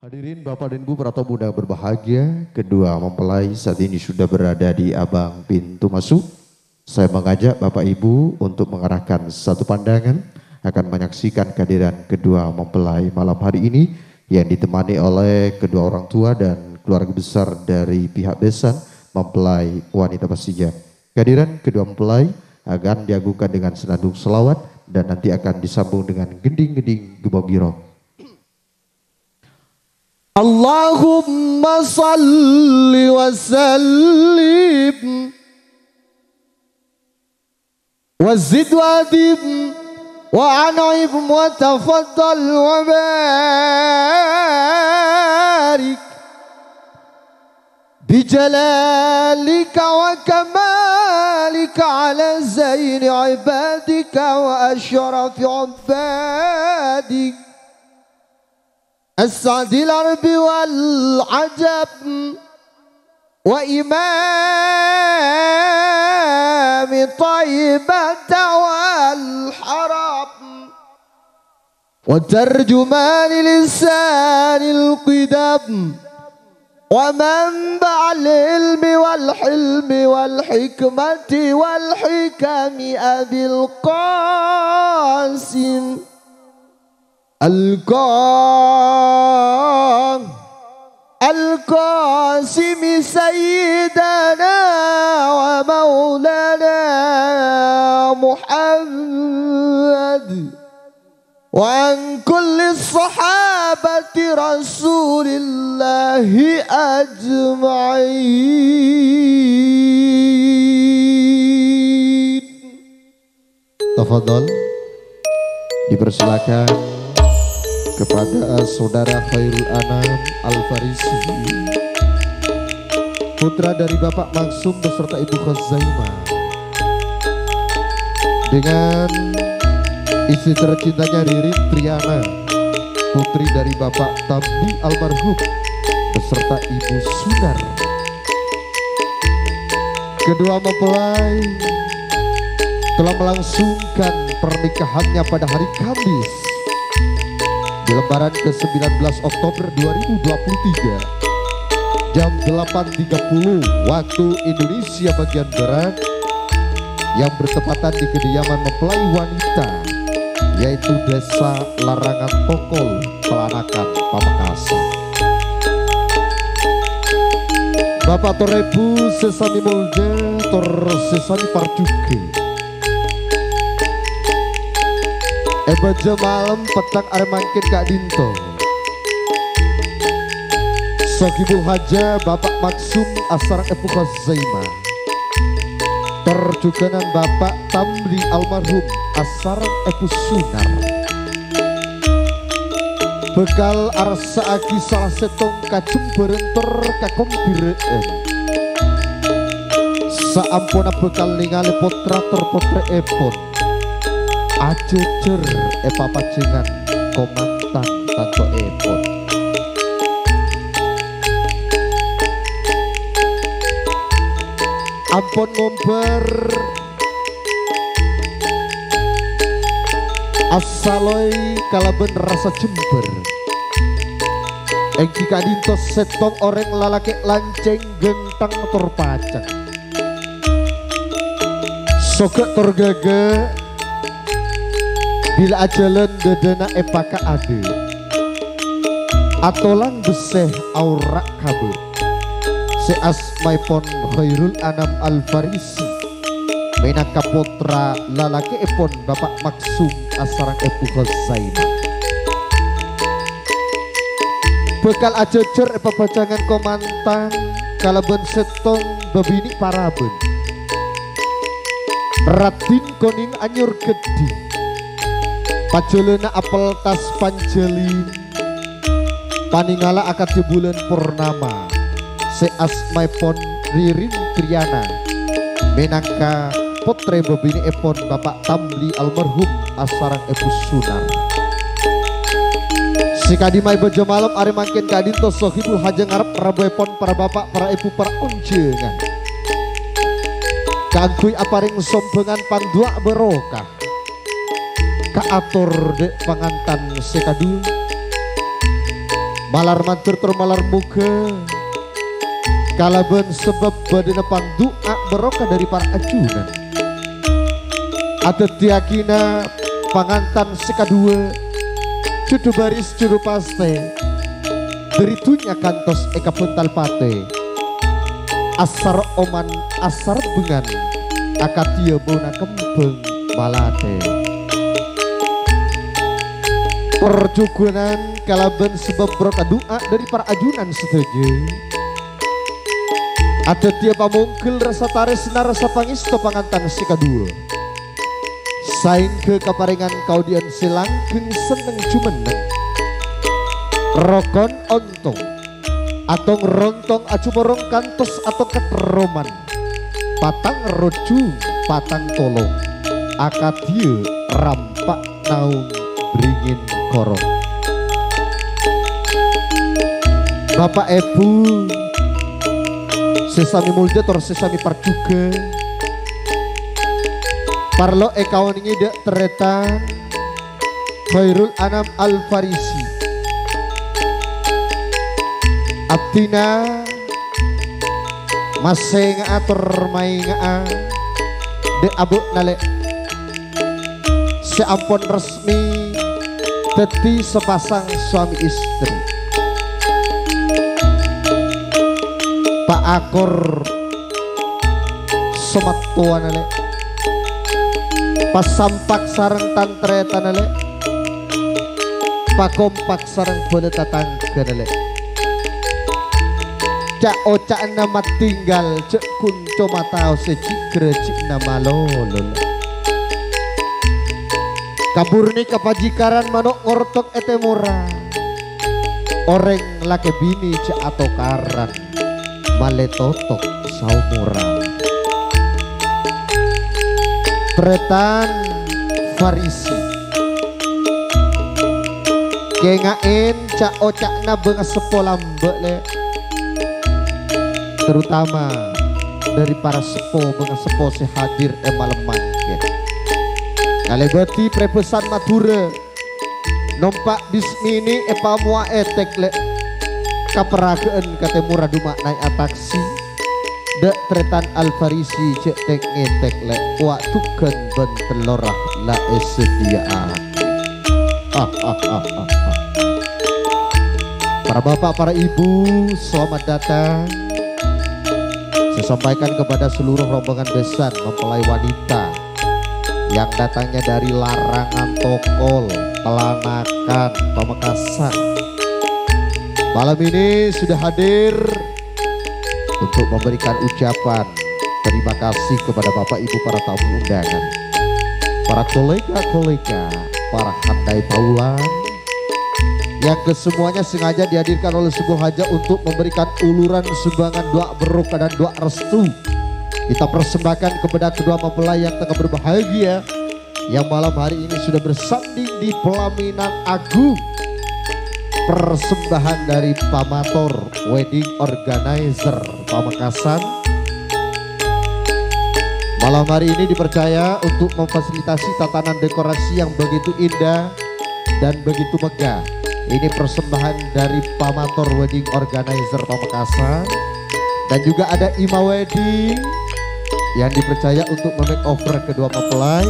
Hadirin Bapak dan Ibu para tamu undangan berbahagia, kedua mempelai saat ini sudah berada di abang pintu masuk. Saya mengajak Bapak Ibu untuk mengarahkan satu pandangan akan menyaksikan kehadiran kedua mempelai malam hari ini yang ditemani oleh kedua orang tua dan keluarga besar dari pihak besan mempelai wanita Persija. Kehadiran kedua mempelai akan diagungkan dengan senandung selawat dan nanti akan disambung dengan gending-gending gembira. Allahumma salli wa sallim wa zid wa adim wa an'im wa tafaddal wa barik bijalalika wa kamalika ala zaini ibadika wa ashrafi ibadik السعد العرب والعجب وإمام طيبة والحرب وترجمان لسان القدم ومنبع العلم والحلم والحكمة والحكم أبي القاسم القاسم سيدنا ومولانا محمد وعن كل الصحابة رسول الله أجمعين. Tafadhol, dipersilakan kepada saudara Khairul Anam Al-Farisi, putra dari Bapak Maksum beserta Ibu Khazaimah, dengan istri tercintanya Ririn Triana, putri dari Bapak Tamdi almarhum beserta Ibu Sunar. Kedua mempelai telah melangsungkan pernikahannya pada hari Kamis di lembaran ke-19 Oktober 2023 jam 8.30 waktu Indonesia bagian Barat, yang bertepatan di kediaman mempelai wanita yaitu Desa Larangan Tokol, Pelanakan, Pamekasan. Bapak Torebu Sesami Mulda Tor Sesami Parjuge Baja malam petang aremangkin Kak Dinto Sogibul Haja Bapak Maksum Asarang Epu Khazaimah, terjuganan Bapak Tamri almarhum Asarang Epu Sunar, bekal arsa agi salah setong kacung berenter kakom bireen saampuna bekal ningali potra terpotre epon ajejer papajengan komantan tanto epon. Ampun ngomber asaloi kalaben rasa jember engki kadintos setong orang lalaki lanceng gentang terpacang sogek tergaga bila ajalan dedena epaka ade atolang beseh aurak kabel seasmaipon Khairul Anam Al-Farisi menaka potra lalaki epon Bapak Maksum Asarang Epu Khazaimah, bekal ajejer papajangan komantan kalaben setong babini paraben Ratin konin anyur gedi pajolena apel tas panjelin paningala akad jebulan purnama seasmaipon Ririn Triana menangka potre babini epon Bapak Tamli almarhum Asarang Epu Sunar. Sikadimai bejo malam ari mangkin kadinto Sohibul Haja ngarep rabu epon para bapak para ibu para unjengan kagui aparing sombengan pandua berokah kaatur dek pangantan sekadu malar matur tur malar muga kalaban sebab badana doa barokah dari para ajunan. Ada tiakina pangantan sekadua cudu baris juru paste deritunya kantos eka puntal pate asar oman asar bengan akatia bona kembeng malate perjugunan kalaban sebab berkah doa dari para ajunan setuju. Ada tiap pamungkil rasa taresna rasa pangisto pangantan si kedua saing ke kaparingan kaudian silangkeng seneng jumeneng rokon ontong atau ngerontong acumorong kantos atau keteroman patang rojung patang tolong akadia rampak naung beringin korong. Bapak Ibu sesami mulja tor sesami parjuga parlo ekawan ini dek teretan Khairul Anam Al-Farisi Abdina masih ngatur main de abu nale seampun resmi teti sepasang suami istri Pak Akor somat tua nale pas sampak sarang tantreta nale Pak kompak sarang pada tatangga nale cak ocak nama tinggal cek kunco matao secikre cik nama lolol kaburni kapajikaran manok ngortok etemura oreng lake bini cek atau karan maletotok saumura tretan Farisi kengain cak ocak na bengas sepolambe le terutama dari para sepo bengas sepo sehadir malam mangke kalebati prepesan mature nompak bismini mua etek le kaperagaan katemura dumak naik ataksi dek tretan Al-Farisi cek tek ngetek le waktukan bentelorah la esediaan para bapak para ibu selamat datang. Saya sampaikan kepada seluruh rombongan besan mempelai wanita yang datangnya dari larangan Tokol, Pelanakan, Pamekasan. Malam ini sudah hadir untuk memberikan ucapan terima kasih kepada Bapak Ibu para tamu undangan, para kolega-kolega, para handai paulan yang kesemuanya sengaja dihadirkan oleh sebuah hajat untuk memberikan uluran sumbangan doa berkah dan doa restu. Kita persembahkan kepada kedua mempelai yang tengah berbahagia yang malam hari ini sudah bersanding di pelaminan agung. Persembahan dari Pamator Wedding Organizer Pamekasan. Malam hari ini dipercaya untuk memfasilitasi tatanan dekorasi yang begitu indah dan begitu megah. Ini persembahan dari Pamator Wedding Organizer Pamekasan. Dan juga ada Ima Wedding yang dipercaya untuk memakeover kedua mempelai.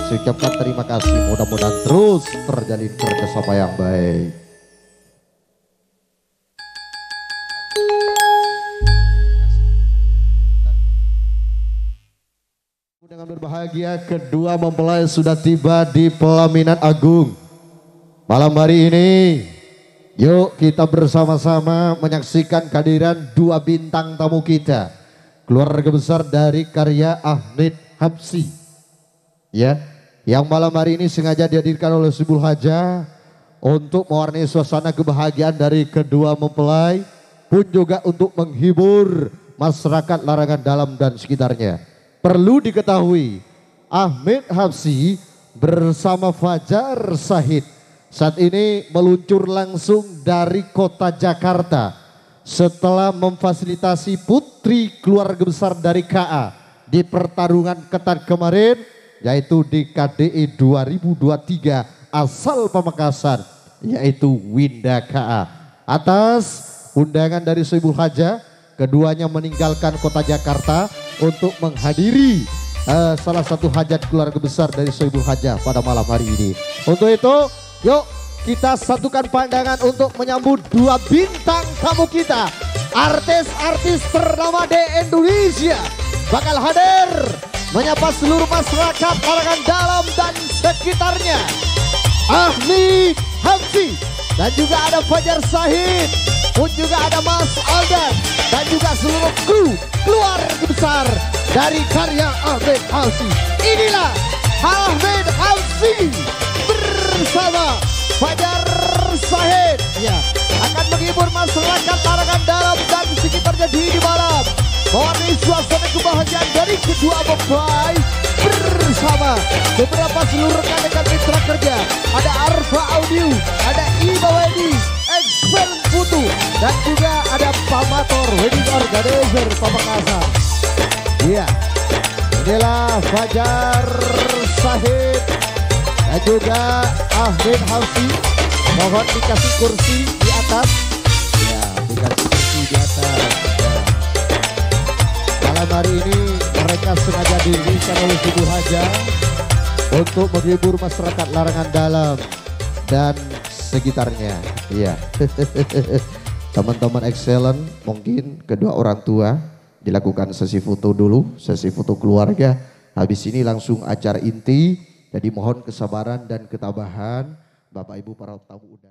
Saya ucapkan terima kasih, mudah-mudahan terus terjalin kerjasama yang baik. Dengan berbahagia kedua mempelai sudah tiba di pelaminan agung. Malam hari ini yuk kita bersama-sama menyaksikan kehadiran dua bintang tamu kita, keluarga besar dari karya Ahmad Habsyi ya, yang malam hari ini sengaja dihadirkan oleh Subul Haja untuk mewarnai suasana kebahagiaan dari kedua mempelai, pun juga untuk menghibur masyarakat Larangan Dalam dan sekitarnya. Perlu diketahui Ahmad Habsyi bersama Fajar Sahid saat ini meluncur langsung dari kota Jakarta setelah memfasilitasi putri keluarga besar dari KA di pertarungan ketat kemarin, yaitu di KDI 2023 asal Pamekasan, yaitu Winda KA. atas undangan dari Soebul Haja. Keduanya meninggalkan kota Jakarta untuk menghadiri salah satu hajat keluarga besar dari Soebul Haja pada malam hari ini. Untuk itu, yuk kita satukan pandangan untuk menyambut dua bintang tamu kita. Artis-artis ternama di Indonesia bakal hadir menyapa seluruh masyarakat Larangan Dalam dan sekitarnya. Ahli Hamsi dan juga ada Fajar Sahid, pun juga ada Mas Aldan dan juga seluruh kru keluarga besar dari karya Ahmed Hamsi. Inilah Ahmed Hamsi bersama Fajar Sahid, ya, akan menghibur masyarakat Larangan Dalam dan sekitarnya di malam. Mohon suasana kebahagiaan dari kedua mempelai bersama beberapa seluruh rekan-rekan mitra kerja. Ada Arfa Audio, ada Iba Wedi, Excel Putu, dan juga ada Pamator Wedding Organizer Pamakasan. Iya, inilah Fajar Sahid dan juga Ahmed Hamsi. Mohon dikasih kursi di atas. Ya, dikasih kursi di atas. Ya. Malam hari ini mereka sengaja dirikan oleh Soebul Haja untuk menghibur masyarakat Larangan Dalam dan sekitarnya. Iya. Teman-teman excellent, mungkin kedua orang tua dilakukan sesi foto dulu, sesi foto keluarga. Habis ini langsung acara inti. Jadi mohon kesabaran dan ketabahan Bapak Ibu para tamu undangan.